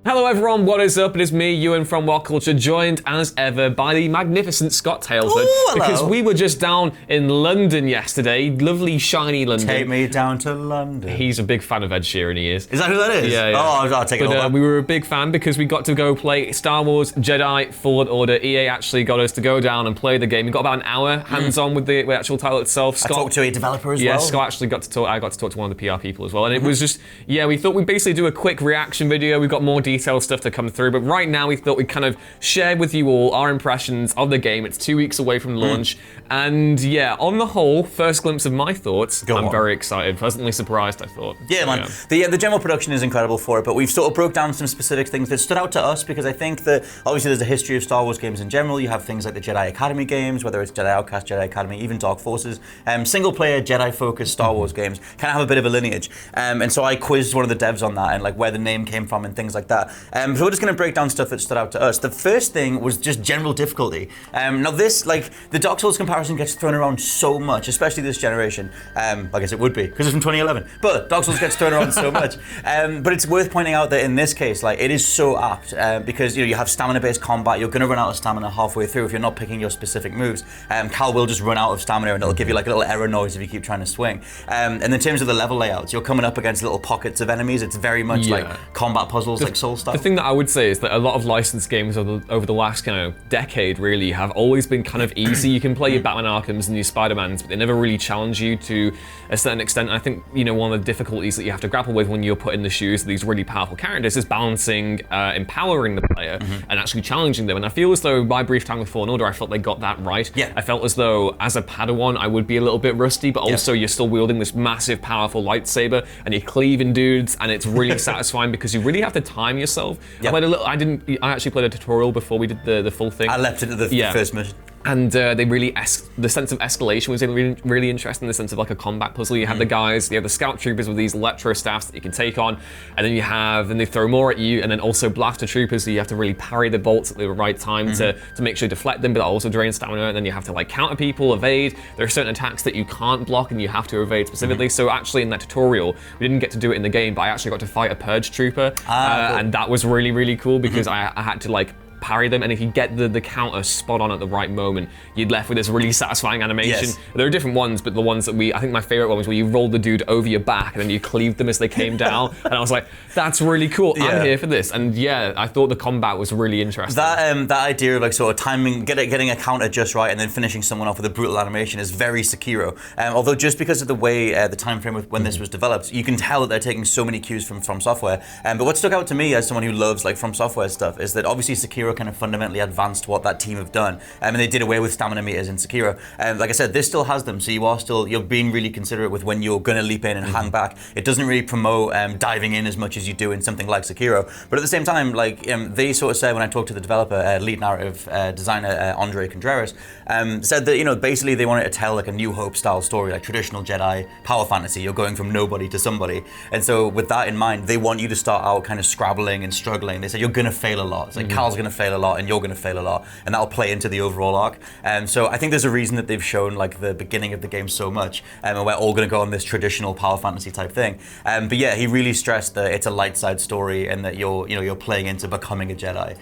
Hello everyone, what is up? It is me, Ewan from WhatCulture, joined as ever by the magnificent Scott Tailford. Because we were just down in London yesterday, lovely shiny London. Take me down to London. He's a big fan of Ed Sheeran, he is. Is that who that is? Yeah. Oh, I'll take it over. We were a big fan because we got to go play Star Wars Jedi Fallen Order. EA actually got us to go down and play the game. We got about an hour hands-on with the actual title itself. Scott, I talked to a developer as well. Yeah, Scott actually got to talk. I got to talk to one of the PR people as well. And it was just, we thought we'd basically do a quick reaction video. We've got more detailed stuff to come through. But right now, we thought we'd kind of share with you all our impressions of the game. It's 2 weeks away from launch. And yeah, on the whole, first glimpse of my thoughts, I'm very excited. Pleasantly surprised, I thought. Yeah, man. The general production is incredible for it, but we've sort of broke down some specific things that stood out to us because I think that obviously there's a history of Star Wars games in general. You have things like the Jedi Academy games, whether it's Jedi Outcast, Jedi Academy, even Dark Forces. Single-player, Jedi-focused Star Wars games kind of have a bit of a lineage. And so I quizzed one of the devs on that and like where the name came from and things like that. So we're just going to break down stuff that stood out to us. The first thing was just general difficulty. Now this, like, the Dark Souls comparison gets thrown around so much, especially this generation. I guess it would be, because it's from 2011. But Dark Souls gets thrown around so much. But it's worth pointing out that in this case, like, it is so apt, because you have stamina-based combat. You're going to run out of stamina halfway through if you're not picking your specific moves. Cal will just run out of stamina and it'll give you like a little error noise if you keep trying to swing. And in terms of the level layouts, you're coming up against little pockets of enemies. It's very much like combat puzzles, like Soul style. The thing that I would say is that a lot of licensed games over the last decade really have always been kind of easy. You can play your Batman Arkhams and your Spider-Mans, but they never really challenge you to a certain extent. And I think one of the difficulties that you have to grapple with when you're put in the shoes of these really powerful characters is balancing empowering the player and actually challenging them. And I feel as though my brief time with Fallen Order, I felt they got that right. Yeah. I felt as though as a Padawan I would be a little bit rusty, but also you're still wielding this massive powerful lightsaber and you're cleaving dudes, and it's really satisfying because you really have to time yourself. I actually played a tutorial before we did the full thing. I left it at the first mission. And they really, the sense of escalation was really, really interesting, the sense of like a combat puzzle. You have the guys, you have the scout troopers with these electro staffs that you can take on, and then they throw more at you, and then also blaster troopers, so you have to really parry the bolts at the right time to make sure you deflect them, but that also drains stamina, and then you have to like counter people, evade. There are certain attacks that you can't block and you have to evade specifically. So actually in that tutorial, we didn't get to do it in the game, but I actually got to fight a purge trooper, cool. And that was really, really cool because I had to like parry them, and if you get the counter spot on at the right moment, you're left with this really satisfying animation. Yes. There are different ones, but the ones that I think my favorite one was where you rolled the dude over your back and then you cleaved them as they came down, and I was like, that's really cool. I'm here for this. And yeah, I thought the combat was really interesting. That idea of like sort of timing, getting a counter just right and then finishing someone off with a brutal animation is very Sekiro. Although just because of the way the time frame when this was developed, you can tell that they're taking so many cues from Software. But what stuck out to me as someone who loves like From Software stuff is that obviously Sekiro kind of fundamentally advanced what that team have done, and they did away with stamina meters in Sekiro. Like I said, this still has them, so you're being really considerate with when you're going to leap in and hang back. It doesn't really promote diving in as much as you do in something like Sekiro, but at the same time, like they sort of said when I talked to the developer, lead narrative designer Andre Contreras, said that basically they wanted to tell like a New Hope style story, like traditional Jedi power fantasy. You're going from nobody to somebody, and so with that in mind, they want you to start out kind of scrabbling and struggling. They said you're going to fail a lot. It's like Cal's going to fail a lot, and you're going to fail a lot, and that'll play into the overall arc. And so I think there's a reason that they've shown like the beginning of the game so much, and we're all going to go on this traditional power fantasy type thing. But yeah, he really stressed that it's a light side story and that you're playing into becoming a Jedi,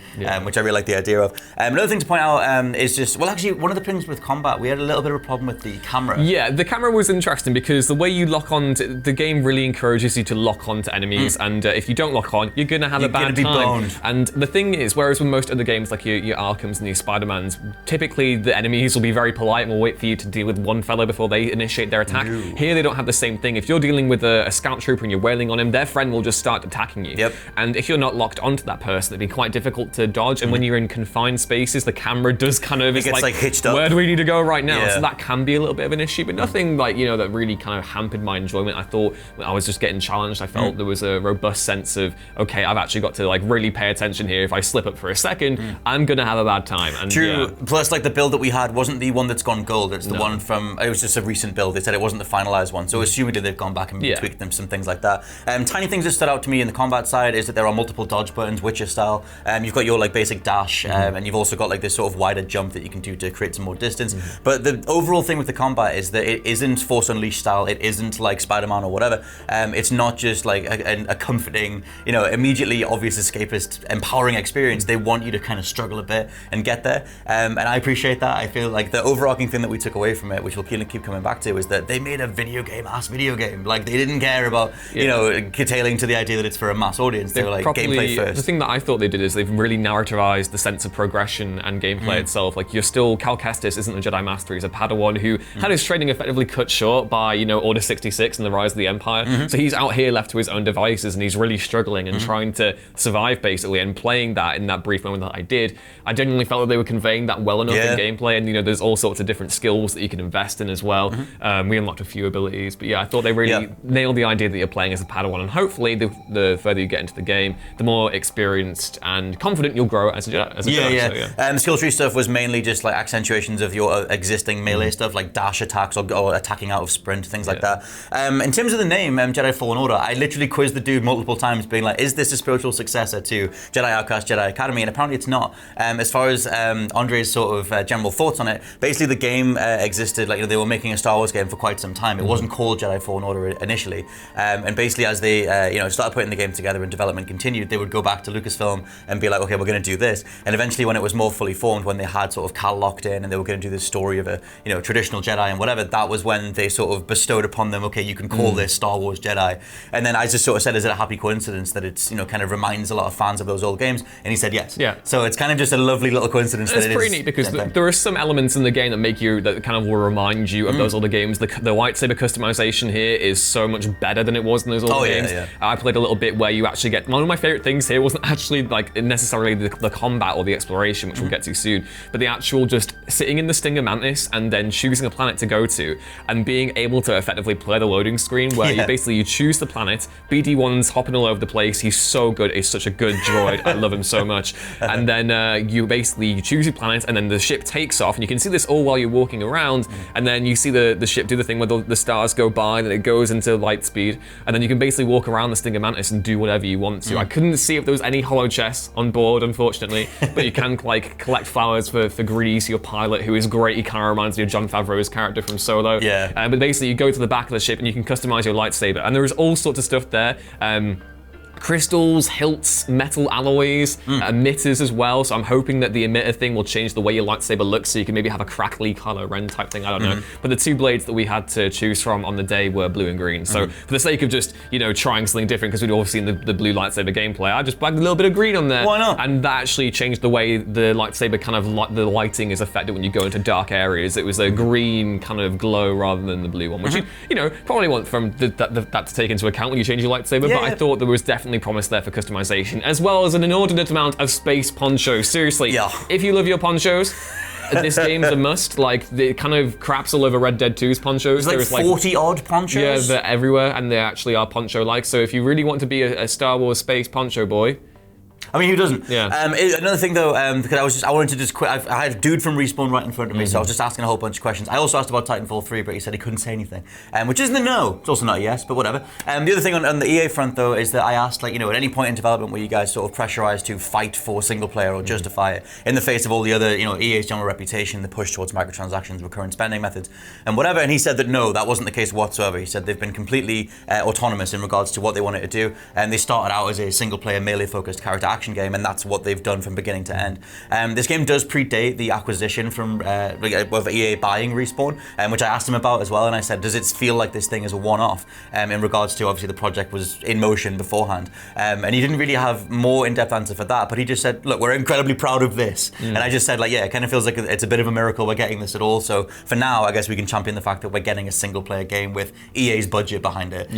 which I really like the idea of. Another thing to point out is just, well, actually, one of the things with combat, we had a little bit of a problem with the camera. Yeah, the camera was interesting because the way you lock on, the game really encourages you to lock on to enemies, and if you don't lock on, you're going to have a bad time. Boned. And the thing is, whereas with most other games like your Arkhams and your Spider-Mans, typically the enemies will be very polite and will wait for you to deal with one fellow before they initiate their attack. No. Here they don't have the same thing. If you're dealing with a scout trooper and you're wailing on him, their friend will just start attacking you. Yep. And if you're not locked onto that person, it'd be quite difficult to dodge. And when you're in confined spaces, the camera does kind of, it gets like hitched up. Where do we need to go right now? Yeah. So that can be a little bit of an issue, but nothing like, that really kind of hampered my enjoyment. I thought when I was just getting challenged, I felt there was a robust sense of, okay, I've actually got to like really pay attention here. If I slip up for a second, second, I'm gonna have a bad time. And True. Plus, like the build that we had wasn't the one that's gone gold. It's the one from. It was just a recent build. They said it wasn't the finalized one. So assumedly they've gone back and tweaked them, some things like that. Tiny things that stood out to me in the combat side is that there are multiple dodge buttons, Witcher style. You've got your like basic dash, and you've also got like this sort of wider jump that you can do to create some more distance. But the overall thing with the combat is that it isn't Force Unleashed style. It isn't like Spider-Man or whatever. It's not just like a comforting, immediately obvious escapist, empowering experience. They want you to kind of struggle a bit and get there. And I appreciate that. I feel like the overarching thing that we took away from it, which we'll keep coming back to, is that they made a video game. Like they didn't care about, curtailing to the idea that it's for a mass audience. They were like gameplay first. The thing that I thought they did is they've really narrativized the sense of progression and gameplay itself. Like Cal Kestis isn't a Jedi Master. He's a Padawan who had his training effectively cut short by, Order 66 and the rise of the Empire. So he's out here left to his own devices and he's really struggling and trying to survive basically, and playing that in that brief moment that I did, I genuinely felt that they were conveying that well enough in gameplay, and there's all sorts of different skills that you can invest in as well. We unlocked a few abilities, but I thought they really nailed the idea that you're playing as a Padawan, and hopefully the further you get into the game, the more experienced and confident you'll grow as a Jedi. The skill tree stuff was mainly just like accentuations of your existing melee stuff, like dash attacks or attacking out of sprint, things like that. In terms of the name, Jedi Fallen Order, I literally quizzed the dude multiple times, being like, is this a spiritual successor to Jedi Outcast, Jedi Academy? And apparently it's not. As far as Andre's sort of general thoughts on it, basically the game existed, like they were making a Star Wars game for quite some time. It wasn't called Jedi Fallen Order initially, and basically as they started putting the game together and development continued, they would go back to Lucasfilm and be like, okay, we're going to do this. And eventually, when it was more fully formed, when they had sort of Cal locked in and they were going to do this story of a traditional Jedi and whatever, that was when they sort of bestowed upon them, okay, you can call this Star Wars Jedi. And then I just sort of said, is it a happy coincidence that it's kind of reminds a lot of fans of those old games? And he said yes. So it's kind of just a lovely little coincidence. It's pretty neat because there are some elements in the game that kind of will remind you of those older games. The lightsaber customization here is so much better than it was in those older games. I played a little bit where you actually get, one of my favorite things here wasn't actually like necessarily the combat or the exploration, which we'll get to soon, but the actual just sitting in the Stinger Mantis and then choosing a planet to go to and being able to effectively play the loading screen where you choose the planet. BD1's hopping all over the place. He's so good. He's such a good droid. I love him so much. And then you choose your planet and then the ship takes off, and you can see this all while you're walking around, and then you see the ship do the thing where the stars go by and it goes into light speed, and then you can basically walk around the Stinger Mantis and do whatever you want to. I couldn't see if there was any hollow chests on board, unfortunately, but you can like collect flowers for Grease, your pilot, who is great. He kind of reminds me of Jon Favreau's character from Solo. But basically you go to the back of the ship and you can customize your lightsaber, and there is all sorts of stuff there. Crystals, hilts, metal alloys, emitters as well. So I'm hoping that the emitter thing will change the way your lightsaber looks, so you can maybe have a crackly Kylo Ren type thing. I don't know. But the two blades that we had to choose from on the day were blue and green. So for the sake of just trying something different, because we'd all seen the blue lightsaber gameplay, I just bagged a little bit of green on there. Why not? And that actually changed the way the lightsaber kind of the lighting is affected when you go into dark areas. It was a green kind of glow rather than the blue one, which you probably want from that to take into account when you change your lightsaber. But I thought there was definitely promise there for customization, as well as an inordinate amount of space ponchos. Seriously, if you love your ponchos, this game's a must. Like, it kind of craps all over Red Dead 2's ponchos. There's like 40 odd ponchos? Yeah, they're everywhere, and they actually are poncho-like. So if you really want to be a Star Wars space poncho boy, I mean, who doesn't? Yeah. Another thing though, because I wanted to just quit. I had a dude from Respawn right in front of me, so I was just asking a whole bunch of questions. I also asked about Titanfall 3, but he said he couldn't say anything, which isn't a no. It's also not a yes, but whatever. The other thing on the EA front though is that I asked, at any point in development where you guys sort of pressurized to fight for single player or justify it in the face of all the other, EA's general reputation, the push towards microtransactions, recurrent spending methods, and whatever. And he said that no, that wasn't the case whatsoever. He said they've been completely autonomous in regards to what they wanted to do, and they started out as a single player melee focused character action game, and that's what they've done from beginning to end. This game does predate the acquisition from of EA buying Respawn, which I asked him about as well, and I said, does it feel like this thing is a one-off in regards to, obviously the project was in motion beforehand, and he didn't really have more in-depth answer for that, but he just said, look, we're incredibly proud of this, and I just said, it kind of feels like it's a bit of a miracle we're getting this at all, so for now I guess we can champion the fact that we're getting a single player game with EA's budget behind it,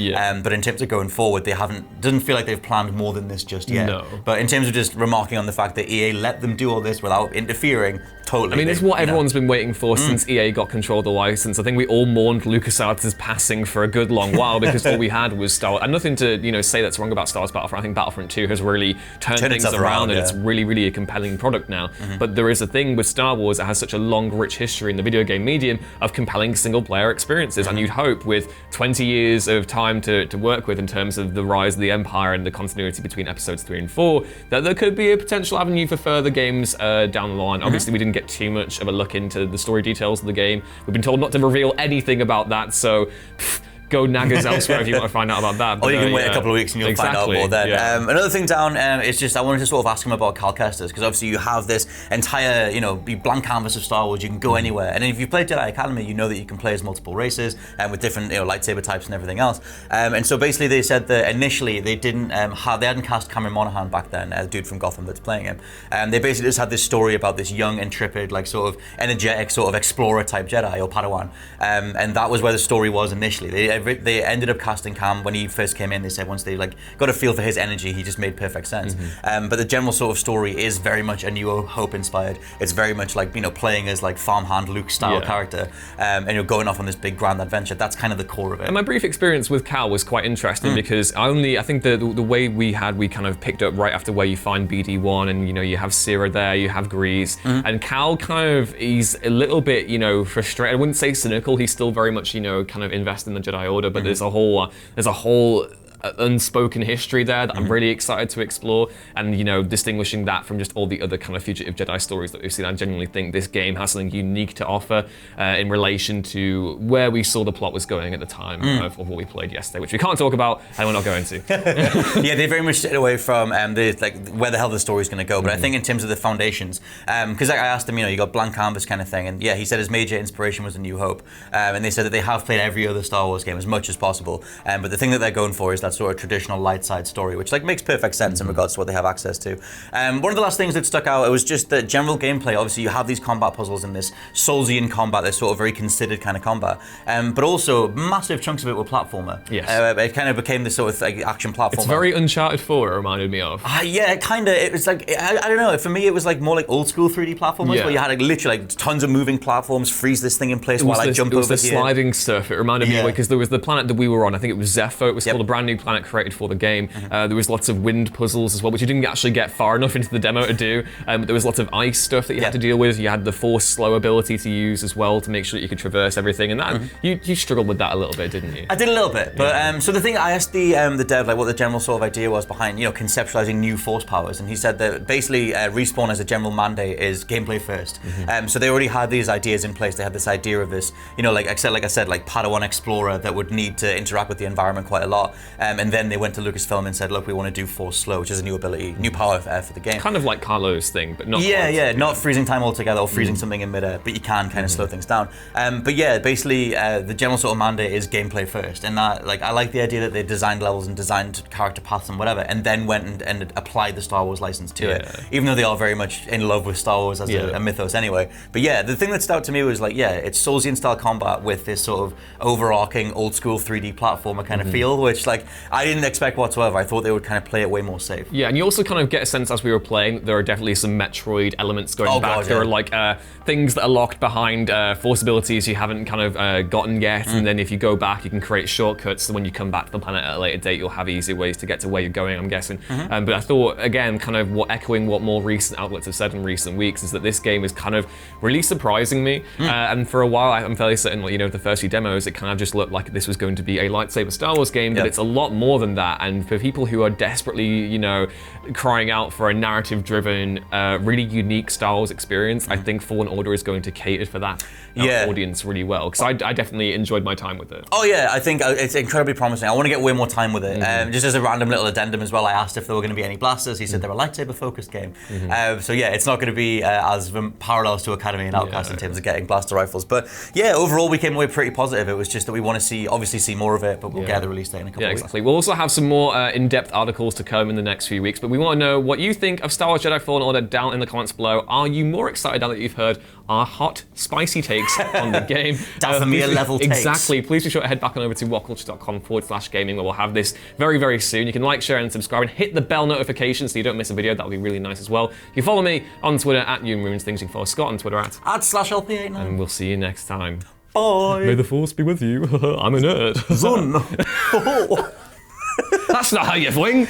but in terms of going forward, doesn't feel like they've planned more than this just yet. No. But in terms of just remarking on the fact that EA let them do all this without interfering, totally. I mean, it's what everyone's been waiting for since EA got control of the license. I think we all mourned LucasArts' passing for a good long while because all we had was Star Wars. And nothing to say that's wrong about Star Wars Battlefront. I think Battlefront 2 has really turned things around and it's really a compelling product now. But there is a thing with Star Wars that has such a long, rich history in the video game medium of compelling single-player experiences. And you'd hope with 20 years of time to work with in terms of the rise of the Empire and the continuity between episodes 3 and 4, that there could be a potential avenue for further games down the line. Obviously, we didn't get too much of a look into the story details of the game. We've been told not to reveal anything about that, so go naggers elsewhere if you want to find out about that. Or you can wait a couple of weeks and you'll find out more then. Another thing down is just I wanted to sort of ask him about Cal Kestis, because obviously you have this entire blank canvas of Star Wars. You can go anywhere, and if you played Jedi Academy, you know that you can play as multiple races with different lightsaber types and everything else. And so basically they said that initially they didn't they hadn't cast Cameron Monaghan back then, a dude from Gotham that's playing him. They basically just had this story about this young, intrepid, like sort of energetic, sort of explorer type Jedi or Padawan, and that was where the story was initially. They ended up casting Cam when he first came in. They said once they got a feel for his energy, he just made perfect sense. But the general sort of story is very much a New Hope inspired. It's very much like playing as like farmhand Luke style character, and you're going off on this big grand adventure. That's kind of the core of it. And my brief experience with Cal was quite interesting because I think the way we kind of picked up right after where you find BD1 and you have Sierra there, you have Grease, and Cal he's a little bit frustrated. I wouldn't say cynical. He's still very much kind of invested in the Jedi Order, but there's a whole unspoken history there that I'm really excited to explore, and distinguishing that from just all the other kind of fugitive Jedi stories that we've seen. I genuinely think this game has something unique to offer in relation to where we saw the plot was going at the time of what we played yesterday, which we can't talk about and we're not going to. Yeah, they very much stayed away from where the hell the story's going to go, but I think in terms of the foundations, because I asked him, you got blank canvas kind of thing, and he said his major inspiration was A New Hope, and they said that they have played every other Star Wars game as much as possible, but the thing that they're going for is that sort of traditional light side story, which makes perfect sense in regards to what they have access to. One of the last things that stuck out, it was just the general gameplay. Obviously, you have these combat puzzles in this Soulsian combat, this sort of very considered kind of combat, but also massive chunks of it were platformer. Yes. It kind of became this sort of action platformer. It's very Uncharted 4, it reminded me of. Yeah, kind of. It was I don't know, for me it was more like old school 3D platformers, where you had literally tons of moving platforms, freeze this thing in place while I jump over here. It was the sliding stuff. It reminded me because there was the planet that we were on, I think it was Zepho, it was called a brand new planet created for the game. There was lots of wind puzzles as well, which you didn't actually get far enough into the demo to do. There was lots of ice stuff that you had to deal with. You had the force slow ability to use as well to make sure that you could traverse everything, and that you struggled with that a little bit, didn't you? I did a little bit, but so the thing, I asked the dev what the general sort of idea was behind conceptualizing new force powers, and he said that basically Respawn as a general mandate is gameplay first. So they already had these ideas in place. They had this idea of this, like I said, Padawan explorer that would need to interact with the environment quite a lot, and then they went to Lucasfilm and said, look, we want to do force slow, which is a new ability, new power for the game. Kind of like Carlo's thing, but not not freezing time altogether or freezing something in midair, but you can kind of slow things down. But basically the general sort of mandate is gameplay first, and that I like the idea that they designed levels and designed character paths and whatever, and then went and applied the Star Wars license to it, even though they are very much in love with Star Wars as a mythos anyway. But the thing that stood out to me was it's Soulsian style combat with this sort of overarching old school 3D platformer kind of feel, which I didn't expect whatsoever. I thought they would kind of play it way more safe. Yeah, and you also kind of get a sense as we were playing, there are definitely some Metroid elements going back. God, there are things that are locked behind force abilities you haven't kind of gotten yet, and then if you go back, you can create shortcuts, so when you come back to the planet at a later date, you'll have easier ways to get to where you're going, I'm guessing. But I thought, again, kind of echoing what more recent outlets have said in recent weeks, is that this game is kind of really surprising me. And for a while, I'm fairly certain, the first few demos, it kind of just looked like this was going to be a lightsaber Star Wars game, but it's a lot more than that. And for people who are desperately, crying out for a narrative-driven, really unique Star Wars experience, I think Fallen Order is going to cater for that audience really well, because I definitely enjoyed my time with it. Oh yeah, I think it's incredibly promising. I want to get way more time with it. Just as a random little addendum as well, I asked if there were going to be any blasters. He said they're a lightsaber-focused game. So it's not going to be as parallels to Academy and Outcast in terms of getting blaster rifles. But overall we came away pretty positive. It was just that we want to obviously see more of it, but we'll get the release date in a couple of weeks. Exactly. We'll also have some more in-depth articles to come in the next few weeks, but we want to know what you think of Star Wars Jedi Fallen Order down in the comments below. Are you more excited now that you've heard our hot, spicy takes on the game? Dathomir level takes. Exactly. Please be sure to head back on over to whatculture.com/gaming, where we'll have this very, very soon. You can like, share, and subscribe, and hit the bell notification so you don't miss a video. That would be really nice as well. You can follow me on Twitter at Ewan Ruins Things. You can follow Scott on Twitter at /LP89. And we'll see you next time. Bye. May the Force be with you. I'm a nerd. Zun. That's not how you fling.